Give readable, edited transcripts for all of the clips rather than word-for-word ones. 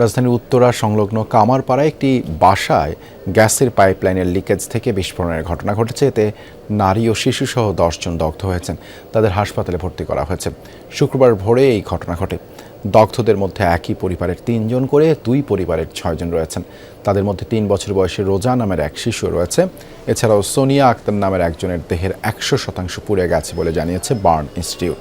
রাজধানীর উত্তরা সংলগ্ন কামারপাড়ায় একটি বাসায় গ্যাসের পাইপলাইনের লিকেজ থেকে বিস্ফোরণের ঘটনা ঘটেছে। এতে নারী ও শিশুসহ 10 জন দগ্ধ হয়েছেন। তাদের হাসপাতালে ভর্তি করা হয়েছে। শুক্রবার ভোরে এই ঘটনা ঘটে। দগ্ধদের মধ্যে একই পরিবারের 3 জন করে 2 পরিবারের 6 জন রয়েছেন। তাদের মধ্যে 3 বছর বয়সী রোজা নামের এক শিশু রয়েছে। এছাড়াও সোনিয়া আক্তার নামের একজনের দেহের 100% পুড়ে গেছে বলে জানিয়েছে বার্ন ইনস্টিটিউট।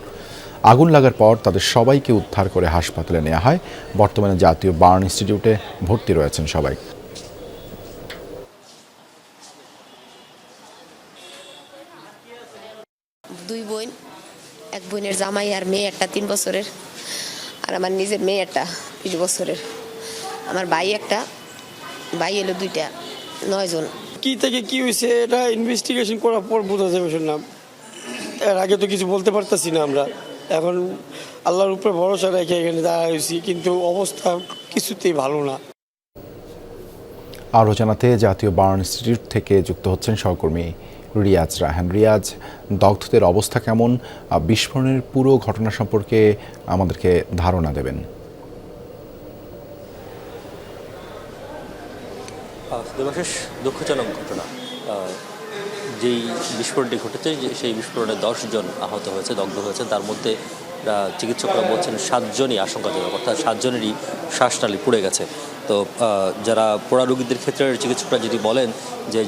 আগুন লাগার পর তাদের সবাইকে উদ্ধার করে হাসপাতালে নেওয়া হয়। বর্তমানে জাতীয় বার্ন ইনস্টিটিউটে ভর্তি রয়েছেন সবাই। দুই বোন, এক বোনের জামাই আর মেয়ে একটা 3 বছরের, আর আমার নিজের মেয়ে একটা 20 বছরের। আমার ভাই একটা, ভাই এলো 2টা, 9 জন। কি থেকে কি হয়েছে এটা ইনভেস্টিগেশন করার পর বোঝা যাবে। শুনলাম এর আগে তো কিছু বলতে পারতাছি না আমরা। এখন আল্লাহর উপরে ভরসা রেখে এখানে দাঁড়া হয়েছি, কিন্তু অবস্থা কিছুতেই ভালো না। আরও জানাতে জাতীয় বার্ন ইনস্টিটিউট থেকে যুক্ত হচ্ছেন সহকর্মী রিয়াজ রাহান। রিয়াজ, দগ্ধদের অবস্থা কেমন? বিস্ফোরণের পুরো ঘটনা সম্পর্কে আমাদেরকে ধারণা দেবেন। দেবাশিস, দুঃখজনক ঘটনা। যেই বিস্ফোরণটি ঘটেছে সেই বিস্ফোরণে 10 জন আহত হয়েছে, দগ্ধ হয়েছে। তার মধ্যে চিকিৎসকরা বলছেন 7 জনই আশঙ্কাজনক, অর্থাৎ 7 জনেরই শ্বাসনালী পুড়ে গেছে। তো যারা পোড়া রোগীদের ক্ষেত্রে চিকিৎসকরা যদি বলেন যে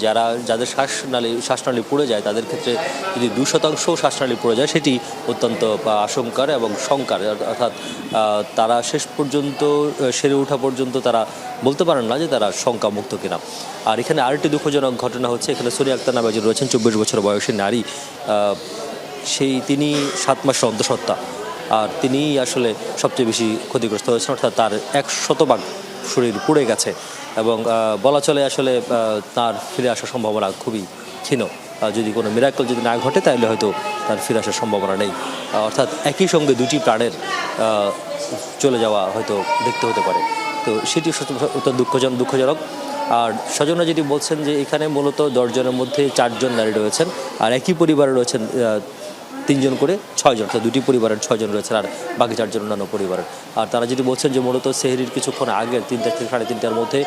যাদের শ্বাসনালী পুড়ে যায় তাদের ক্ষেত্রে যদি 2% শ্বাসনালী পুড়ে যায় সেটি অত্যন্ত আশঙ্কার এবং শঙ্কার, অর্থাৎ তারা শেষ পর্যন্ত সেরে ওঠা পর্যন্ত তারা বলতে পারেন না যে তারা শঙ্কামুক্ত কিনা। আর এখানে আরেকটি দুঃখজনক ঘটনা হচ্ছে, এখানে সোনিয়া আক্তার নামে একজন রয়েছেন 24 বছর বয়সী নারী। তিনি 7 মাসের অন্তঃসত্ত্বা, আর তিনিই আসলে সবচেয়ে বেশি ক্ষতিগ্রস্ত হয়েছেন, অর্থাৎ তার 100% শরীর পুড়ে গেছে এবং বলা চলে আসলে তার ফিরে আসার সম্ভাবনা খুবই ক্ষীণ। যদি কোনো মিরাকল যদি না ঘটে তাহলে হয়তো তার ফিরে আসার সম্ভাবনা নেই। অর্থাৎ একই সঙ্গে 2টি প্রাণের চলে যাওয়া হয়তো দেখতে হতে পারে। তো সেটি অত্যন্ত দুঃখজনক। আর স্বজনরা যেটি বলছেন যে এখানে মূলত 10 জনের মধ্যে 4 জন নারী রয়েছেন, আর একই পরিবারে রয়েছেন 3 জন করে 6 জন, অর্থাৎ 2টি পরিবারের 6 জন রয়েছেন, আর বাকি 4 জন অন্যান্য পরিবারের। আর তারা যেটি বলছেন যে মূলত সেহরির কিছুক্ষণ আগে 3টা থেকে 3:30টার মধ্যে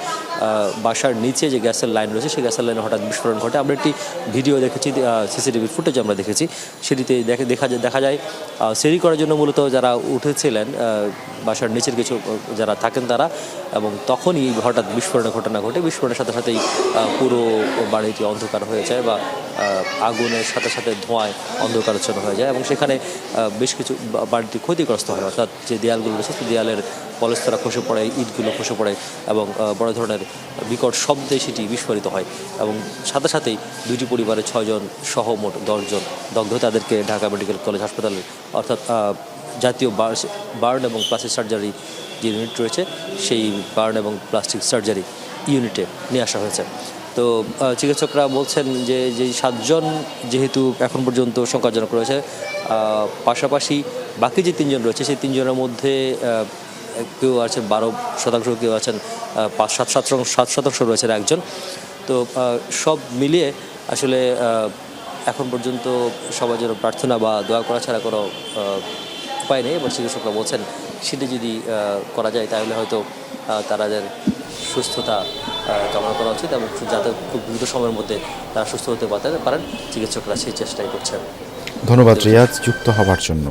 বাসার নিচে যে গ্যাসের লাইন রয়েছে সেই গ্যাসের লাইনে হঠাৎ বিস্ফোরণ ঘটে। আমরা একটি ভিডিও দেখেছি, সিসিটিভি ফুটেজ আমরা দেখেছি। সেটিতে দেখা যায় সেহরি করার জন্য মূলত যারা উঠেছিলেন বাসার নিচের কিছু যারা থাকেন তারা, এবং তখনই হঠাৎ বিস্ফোরণের ঘটনা ঘটে। বিস্ফোরণের সাথে সাথেই পুরো বাড়িটি অন্ধকার হয়ে যায় বা আগুনের সাথে সাথে ধোঁয়ায় অন্ধকারাচ্ছন্ন হয়ে যায় এবং সেখানে বেশ কিছু বাড়িটি ক্ষতিগ্রস্ত হয়, অর্থাৎ যে দেয়ালগুলো রয়েছে সেই দেয়ালের পলেস্তরা খসে পড়ে, ইটগুলো খসে পড়ে এবং বড় ধরনের বিকট শব্দে সেটি বিস্ফোরিত হয় এবং সাথে সাথেই 2টি পরিবারের 6 জন সহ মোট 10 জন দগ্ধ। তাদেরকে ঢাকা মেডিকেল কলেজ হাসপাতালে, অর্থাৎ জাতীয় বার্ন এবং প্লাস্টিক সার্জারি যে ইউনিট রয়েছে সেই বার্ন এবং প্লাস্টিক সার্জারি ইউনিটে নিয়ে আসা হয়েছে। তো চিকিৎসকরা বলছেন যে 7 জন যেহেতু এখন পর্যন্ত সংখ্যাজনক রয়েছে, পাশাপাশি বাকি যে 3 জন রয়েছে সেই 3 জনের মধ্যে কেউ আছেন 12%, কেউ আছেন 7% রয়েছেন একজন। তো সব মিলিয়ে আসলে এখন পর্যন্ত সবার জন্য প্রার্থনা বা দোয়া করা ছাড়া কোনো উপায় নেই। এবার চিকিৎসকরা বলছেন সেটি যদি করা যায় তাহলে হয়তো তাদের সুস্থতা কামনা করা উচিত এবং যাতে খুব দ্রুত সময়ের মধ্যে তারা সুস্থ হতে পারেন, চিকিৎসকরা সেই চেষ্টাই করছেন। ধন্যবাদ রিয়াজ যুক্ত হবার জন্য।